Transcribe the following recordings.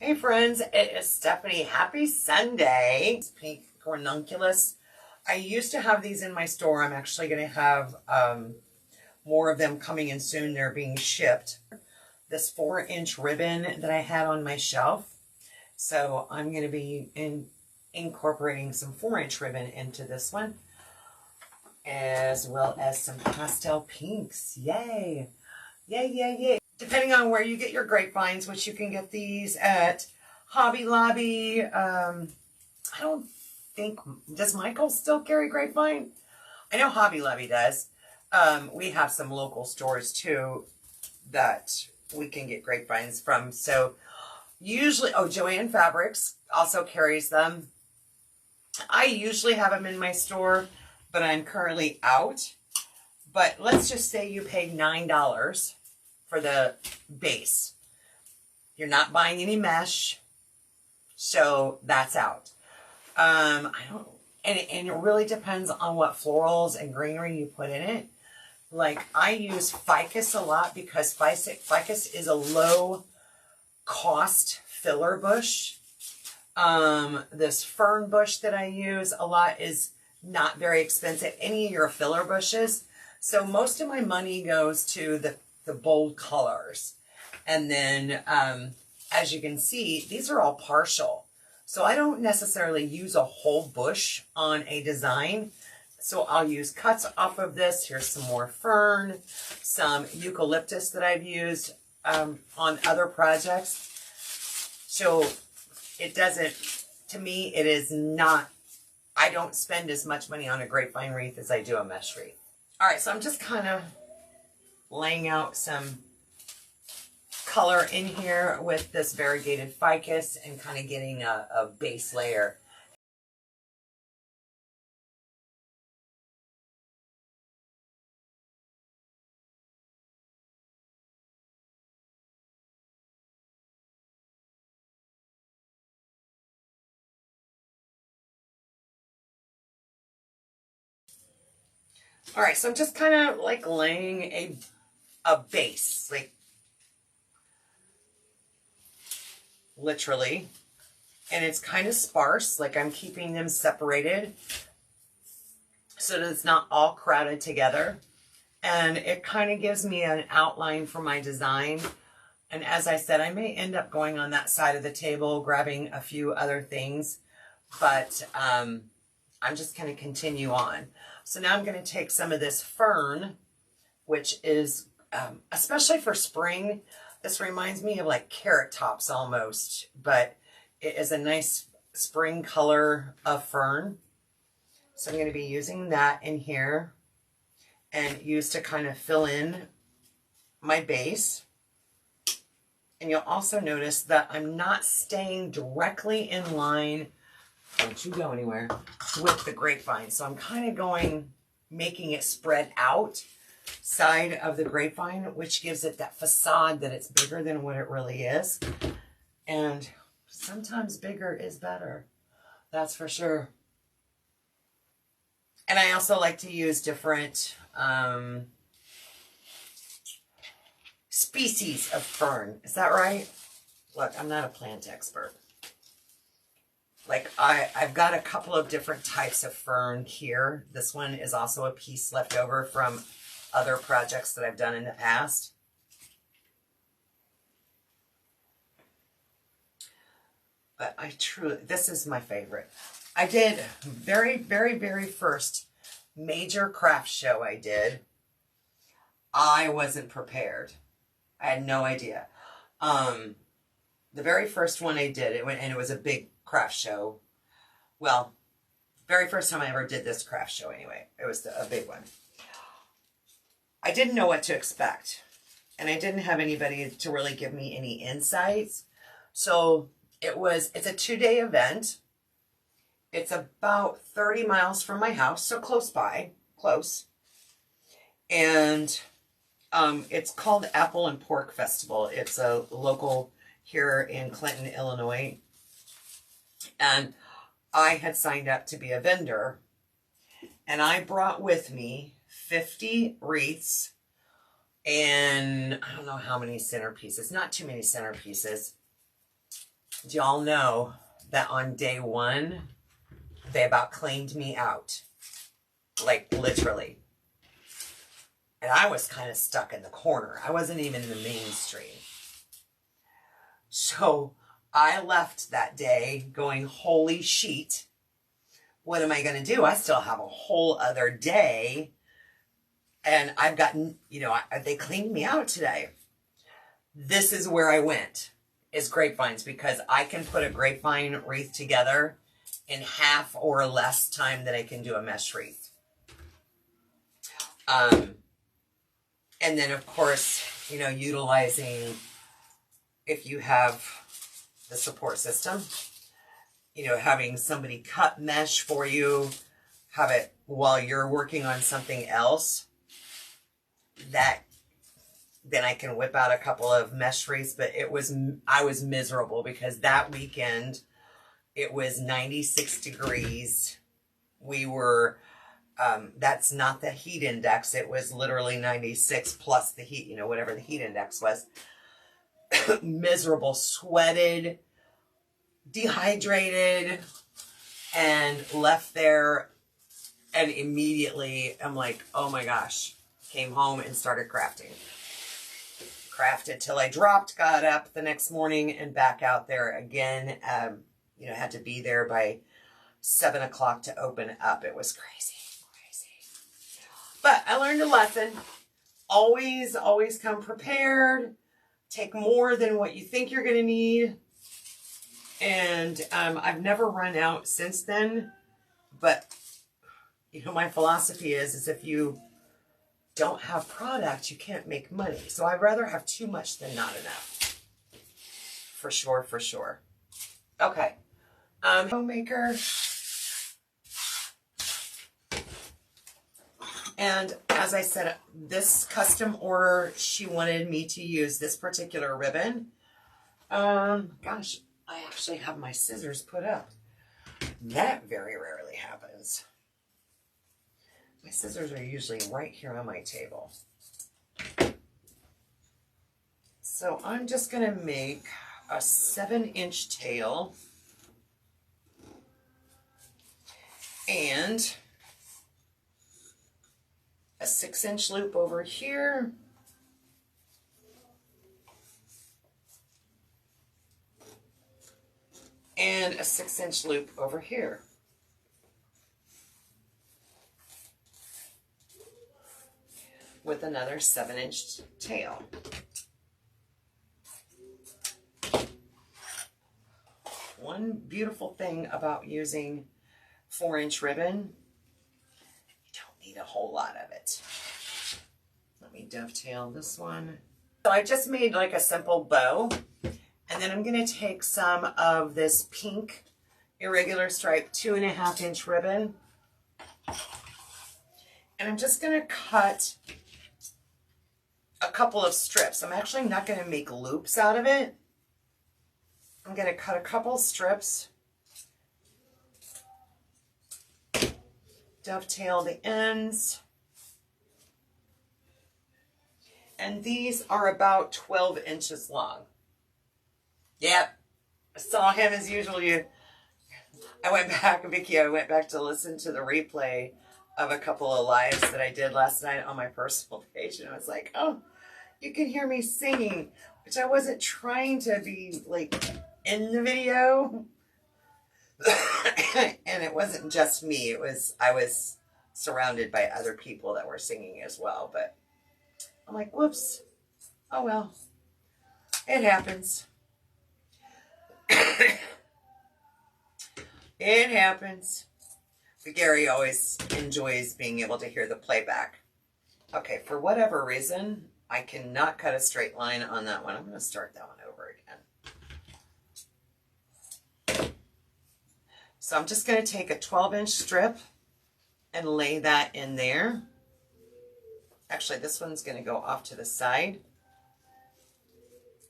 Hey friends, it is Stephanie. Happy Sunday. It's pink Ranunculus. I used to have these in my store. I'm actually going to have more of them coming in soon. They're being shipped. This 4-inch ribbon that I had on my shelf. So I'm going to be incorporating some 4-inch ribbon into this one, as well as some pastel pinks. Yay! Yay, yay, yay. Depending on where you get your grapevines, which you can get these at Hobby Lobby. I don't think, does Michael still carry grapevine? I know Hobby Lobby does. We have some local stores too that we can get grapevines from. So usually, Joanne Fabrics also carries them. I usually have them in my store, but I'm currently out. But let's just say you paid $9 for the base. You're not buying any mesh, so that's out. And it really depends on what florals and greenery you put in it. Like, I use ficus a lot because ficus is a low cost filler bush. This fern bush that I use a lot is not very expensive. Any of your filler bushes. So most of my money goes to the bold colors. And then, as you can see, these are all partial. So I don't necessarily use a whole bush on a design. So I'll use cuts off of this. Here's some more fern, some eucalyptus that I've used on other projects. So it doesn't, to me, it is not, I don't spend as much money on a grapevine wreath as I do a mesh wreath. All right, so I'm just kind of laying out some color in here with this variegated ficus and kind of getting a base layer. All right, so I'm just kind of like laying a base, like literally, and it's kind of sparse, like I'm keeping them separated so that it's not all crowded together, and it kind of gives me an outline for my design. And as I said, I may end up going on that side of the table, grabbing a few other things, but I'm just going to continue on. So now I'm going to take some of this fern, which is, especially for spring, this reminds me of like carrot tops almost, but it is a nice spring color of fern. So I'm going to be using that in here and use to kind of fill in my base. And you'll also notice that I'm not staying directly in line, don't you go anywhere, with the grapevine. So I'm kind of going, making it spread out side of the grapevine, which gives it that facade that it's bigger than what it really is. And sometimes bigger is better. That's for sure. And I also like to use different species of fern. Is that right? Look, I'm not a plant expert. Like I've got a couple of different types of fern here. This one is also a piece left over from other projects that I've done in the past. But I truly, this is my favorite. I did very, very, very first major craft show I did. I wasn't prepared. I had no idea. The very first one I did, and it was a big craft show. Well, very first time I ever did this craft show anyway. It was a big one. I didn't know what to expect. And I didn't have anybody to really give me any insights. So it's a 2-day event. It's about 30 miles from my house, so close by, close. And it's called Apple and Pork Festival. It's a local here in Clinton, Illinois. And I had signed up to be a vendor. And I brought with me 50 wreaths and I don't know how many centerpieces, not too many centerpieces. Do y'all know that on day one, they about cleaned me out? Like, literally. And I was kind of stuck in the corner. I wasn't even in the mainstream. So I left that day going, holy sheet. What am I going to do? I still have a whole other day. And I've gotten, you know, they cleaned me out today. This is where I went, is grapevines, because I can put a grapevine wreath together in half or less time than I can do a mesh wreath. And then, of course, you know, utilizing, if you have the support system, you know, having somebody cut mesh for you, have it while you're working on something else, that then I can whip out a couple of mesh wreaths. But I was miserable because that weekend it was 96 degrees. We were, that's not the heat index. It was literally 96 plus the heat, you know, whatever the heat index was. Miserable, sweated, dehydrated, and left there. And immediately I'm like, oh my gosh, came home and started crafting. Crafted till I dropped, got up the next morning and back out there again. You know, had to be there by 7 o'clock to open up. It was crazy. But I learned a lesson. Always come prepared. Take more than what you think you're going to need. And I've never run out since then. But, you know, my philosophy is if you don't have product, you can't make money. So I'd rather have too much than not enough. For sure, for sure. Okay. Homemaker. And as I said, this custom order, she wanted me to use this particular ribbon. Gosh, I actually have my scissors put up. That very rarely happens. My scissors are usually right here on my table. So I'm just going to make a 7-inch tail. And a 6-inch loop over here. And a 6-inch loop over here. With another 7-inch tail. One beautiful thing about using 4-inch ribbon, you don't need a whole lot of it. Let me dovetail this one. So I just made like a simple bow, and then I'm going to take some of this pink irregular stripe 2.5-inch ribbon, and I'm just going to cut a couple of strips. I'm actually not going to make loops out of it. I'm going to cut a couple strips, dovetail the ends, and these are about 12 inches long. Yep, I saw him as usual. I went back to listen to the replay of a couple of lives that I did last night on my personal page, and I was like, oh, you can hear me singing, which I wasn't trying to be like in the video. And it wasn't just me, I was surrounded by other people that were singing as well. But I'm like, whoops, oh well, it happens. It happens. But Gary always enjoys being able to hear the playback. Okay, for whatever reason, I cannot cut a straight line on that one. I'm going to start that one over again. So I'm just going to take a 12-inch strip and lay that in there. Actually, this one's going to go off to the side.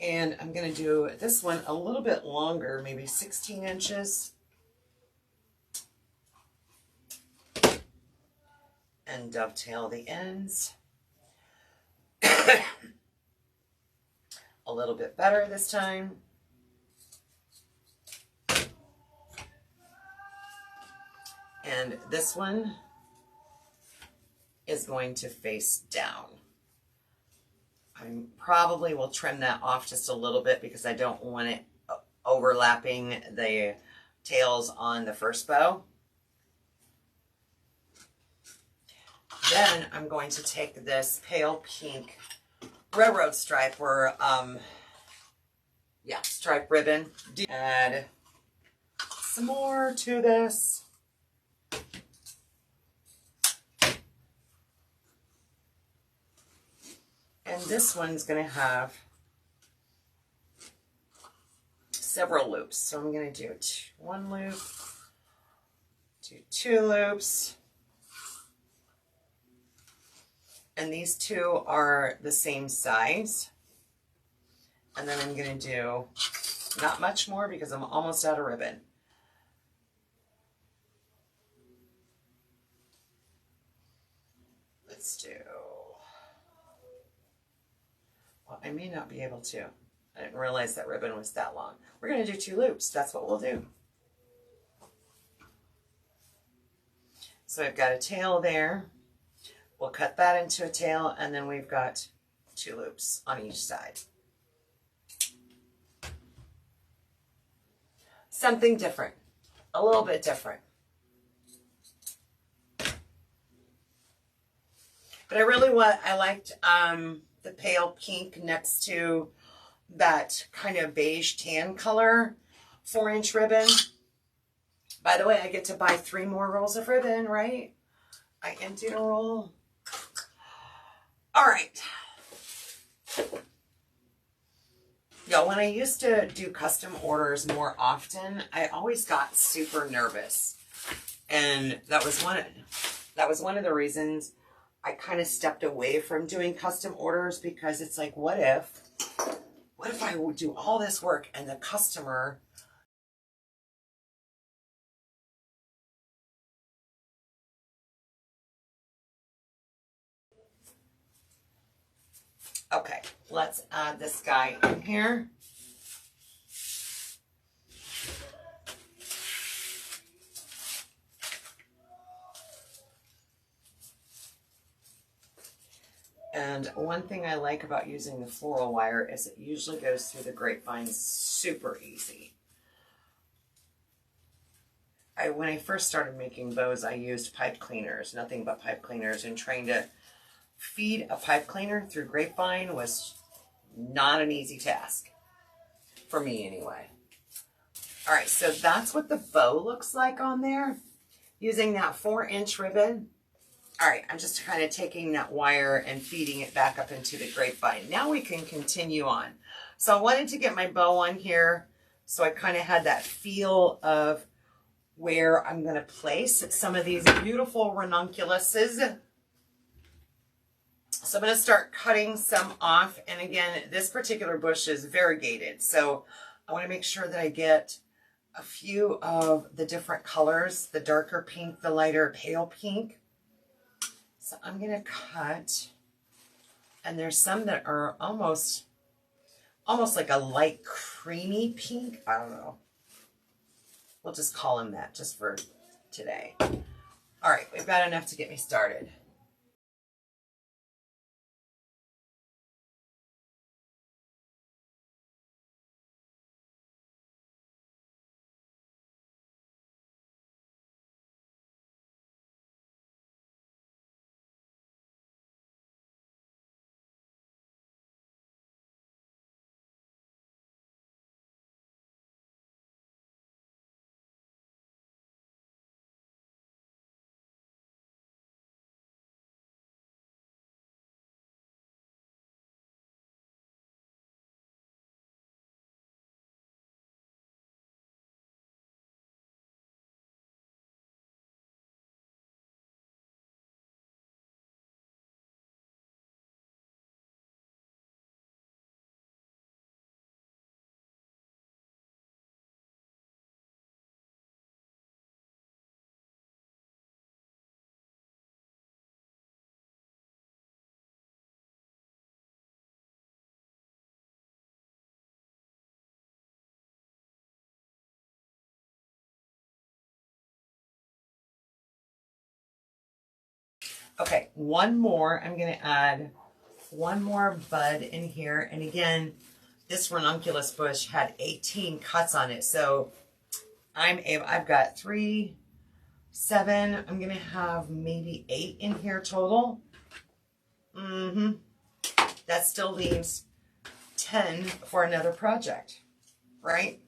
And I'm going to do this one a little bit longer, maybe 16 inches. And dovetail the ends. A little bit better this time. And this one is going to face down. I probably will trim that off just a little bit because I don't want it overlapping the tails on the first bow. Then I'm going to take this pale pink railroad stripe or stripe ribbon. Add some more to this. And this one's going to have several loops. So I'm going to do one loop, do 2 loops. And these 2 are the same size. And then I'm going to do not much more because I'm almost out of ribbon. Let's do, well, I may not be able to. I didn't realize that ribbon was that long. We're going to do 2 loops. That's what we'll do. So I've got a tail there. We'll cut that into a tail, and then we've got 2 loops on each side. Something different, a little bit different. But I liked the pale pink next to that kind of beige tan color 4-inch ribbon. By the way, I get to buy 3 more rolls of ribbon, right? I emptied a roll. All right. Yeah, when I used to do custom orders more often, I always got super nervous. And that was one of the reasons I kind of stepped away from doing custom orders, because it's like, what if I would do all this work and the customer Okay, let's add this guy in here. And one thing I like about using the floral wire is it usually goes through the grapevine super easy. When I first started making bows, I used pipe cleaners, nothing but pipe cleaners, and trying to feed a pipe cleaner through grapevine was not an easy task. For me, anyway. All right, so that's what the bow looks like on there, using that 4-inch ribbon. All right, I'm just kind of taking that wire and feeding it back up into the grapevine. Now we can continue on. So I wanted to get my bow on here, so I kind of had that feel of where I'm going to place some of these beautiful ranunculuses. So I'm going to start cutting some off. And again, this particular bush is variegated, so I want to make sure that I get a few of the different colors, the darker pink, the lighter pale pink. So I'm going to cut, and there's some that are almost like a light creamy pink. I don't know. We'll just call him that just for today. All right, we've got enough to get me started. Okay, one more. I'm going to add one more bud in here. And again, this ranunculus bush had 18 cuts on it. So I've got 3, 7. I'm going to have maybe 8 in here total. That still leaves 10 for another project, right?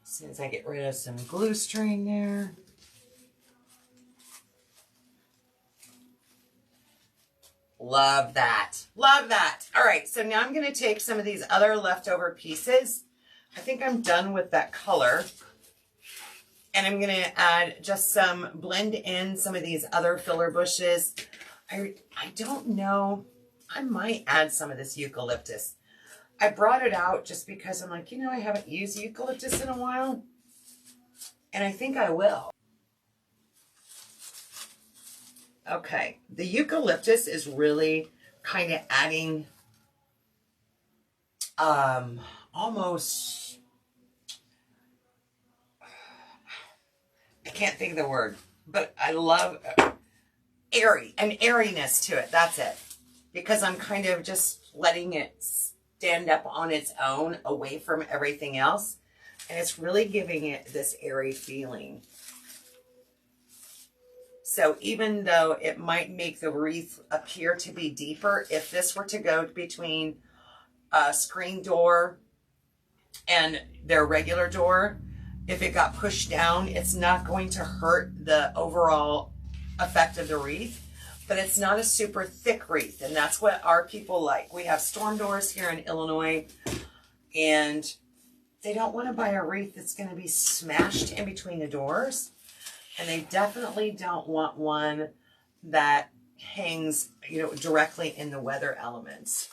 As soon as I get rid of some glue string there. Love that. Love that. All right, so now I'm going to take some of these other leftover pieces. I think I'm done with that color. And I'm going to add just some, blend in some of these other filler bushes. I don't know. I might add some of this eucalyptus. I brought it out just because I'm like, you know, I haven't used eucalyptus in a while. And I think I will. Okay, the eucalyptus is really kind of adding almost, I can't think of the word, but I love airy, an airiness to it. That's it. Because I'm kind of just letting it stand up on its own away from everything else. And it's really giving it this airy feeling. So even though it might make the wreath appear to be deeper, if this were to go between a screen door and their regular door, if it got pushed down, it's not going to hurt the overall effect of the wreath, but it's not a super thick wreath. And that's what our people like. We have storm doors here in Illinois, and they don't want to buy a wreath that's going to be smashed in between the doors. And they definitely don't want one that hangs, you know, directly in the weather elements.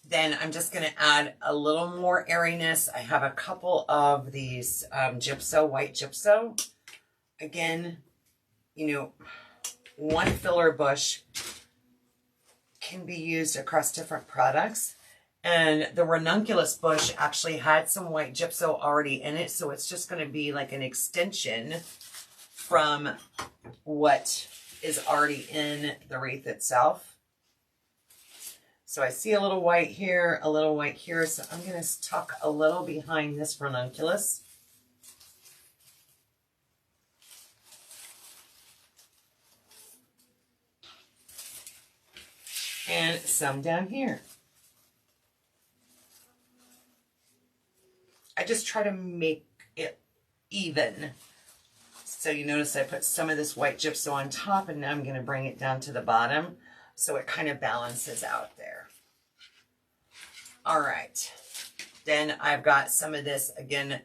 Then I'm just going to add a little more airiness. I have a couple of these gypso, white gypso. Again, you know, one filler bush can be used across different products. And the ranunculus bush actually had some white gypso already in it. So it's just going to be like an extension from what is already in the wreath itself. So I see a little white here, a little white here. So I'm going to tuck a little behind this ranunculus. And some down here. I just try to make it even. So you notice I put some of this white gypso on top, and now I'm going to bring it down to the bottom so it kind of balances out there. All right. Then I've got some of this, again,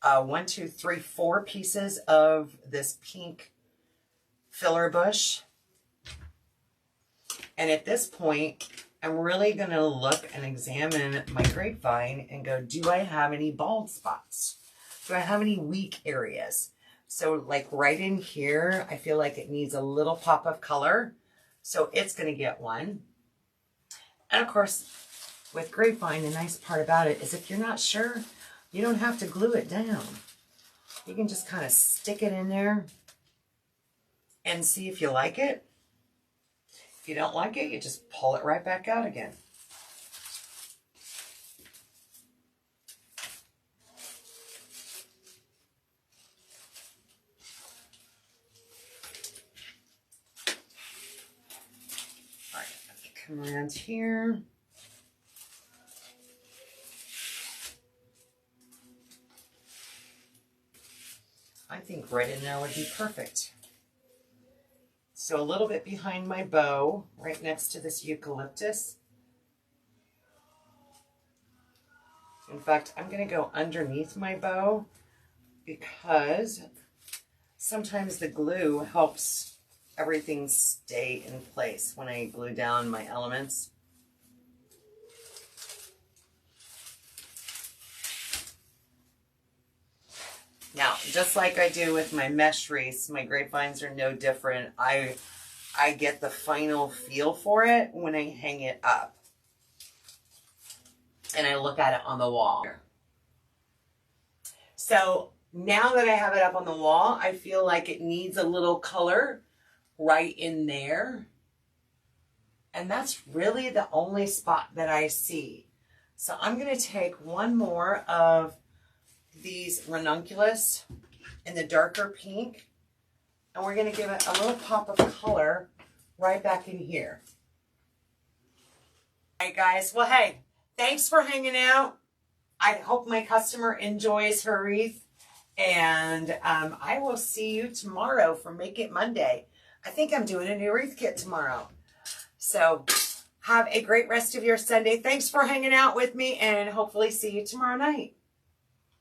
1, 2, 3, 4 pieces of this pink filler bush. And at this point, I'm really going to look and examine my grapevine and go, do I have any bald spots? Do I have any weak areas? So like right in here, I feel like it needs a little pop of color. So it's going to get one. And of course, with grapevine, the nice part about it is if you're not sure, you don't have to glue it down. You can just kind of stick it in there and see if you like it. If you don't like it, you just pull it right back out again. come around here. I think right in there would be perfect. So a little bit behind my bow, right next to this eucalyptus. In fact, I'm going to go underneath my bow because sometimes the glue helps everything stay in place when I glue down my elements. Now, just like I do with my mesh wreaths, my grapevines are no different. I get the final feel for it when I hang it up. And I look at it on the wall. So now that I have it up on the wall, I feel like it needs a little color right in there. And that's really the only spot that I see. So I'm going to take one more of these Ranunculus in the darker pink, and we're going to give it a little pop of color right back in here. All right, guys. Well, hey, thanks for hanging out. I hope my customer enjoys her wreath, and I will see you tomorrow for Make It Monday. I think I'm doing a new wreath kit tomorrow. So have a great rest of your Sunday. Thanks for hanging out with me, and hopefully see you tomorrow night.